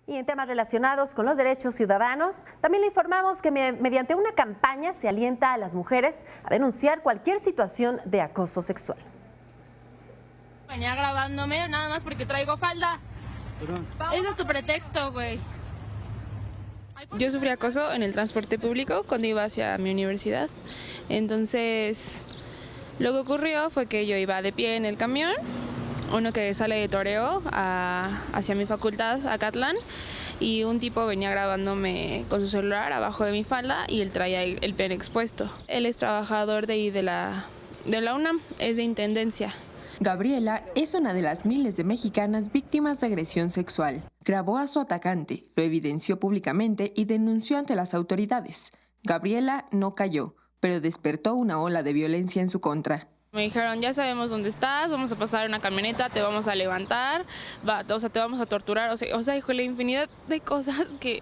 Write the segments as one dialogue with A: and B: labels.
A: Y en temas relacionados con los derechos ciudadanos, también le informamos que mediante una campaña se alienta a las mujeres a denunciar cualquier situación de acoso sexual.
B: Venía grabándome nada más porque traigo falda. Ese es tu pretexto, güey.
C: Yo sufrí acoso en el transporte público cuando iba hacia mi universidad. Entonces, lo que ocurrió fue que yo iba de pie en el camión, uno que sale de toreo hacia mi facultad, Acatlán, y un tipo venía grabándome con su celular abajo de mi falda y él traía el pene expuesto. Él es trabajador de la UNAM, es de intendencia.
D: Gabriela es una de las miles de mexicanas víctimas de agresión sexual. Grabó a su atacante, lo evidenció públicamente y denunció ante las autoridades. Gabriela no cayó, pero despertó una ola de violencia en su contra.
C: Me dijeron, ya sabemos dónde estás, vamos a pasar una camioneta, te vamos a levantar, te vamos a torturar. O sea, híjole, infinidad de cosas que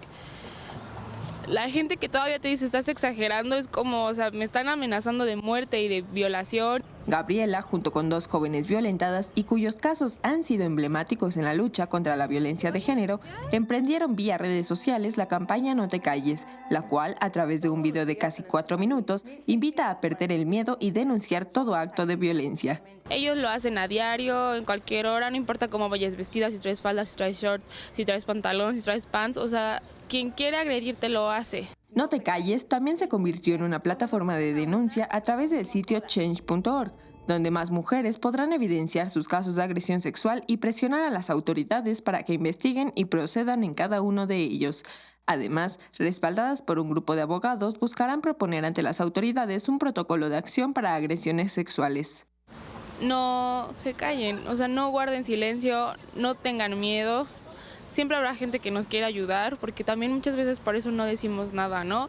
C: la gente que todavía te dice estás exagerando, es como, o sea, me están amenazando de muerte y de violación.
D: Gabriela, junto con 2 jóvenes violentadas y cuyos casos han sido emblemáticos en la lucha contra la violencia de género, emprendieron vía redes sociales la campaña No te calles, la cual, a través de un video de casi 4 minutos, invita a perder el miedo y denunciar todo acto de violencia.
C: Ellos lo hacen a diario, en cualquier hora, no importa cómo vayas vestida, si traes falda, si traes short, si traes pantalón, si traes pants, o sea, quien quiere agredirte lo hace.
D: No te calles también se convirtió en una plataforma de denuncia a través del sitio change.org, donde más mujeres podrán evidenciar sus casos de agresión sexual y presionar a las autoridades para que investiguen y procedan en cada uno de ellos. Además, respaldadas por un grupo de abogados, buscarán proponer ante las autoridades un protocolo de acción para agresiones sexuales.
C: No se callen, o sea, no guarden silencio, no tengan miedo. Siempre habrá gente que nos quiera ayudar, porque también muchas veces por eso no decimos nada, ¿no?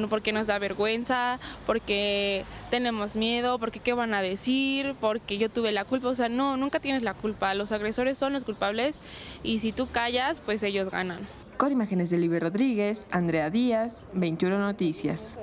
C: Porque nos da vergüenza, porque tenemos miedo, porque qué van a decir, porque yo tuve la culpa. O sea, no, nunca tienes la culpa. Los agresores son los culpables y si tú callas, pues ellos ganan.
D: Con imágenes de Libby Rodríguez, Andrea Díaz, 21 Noticias.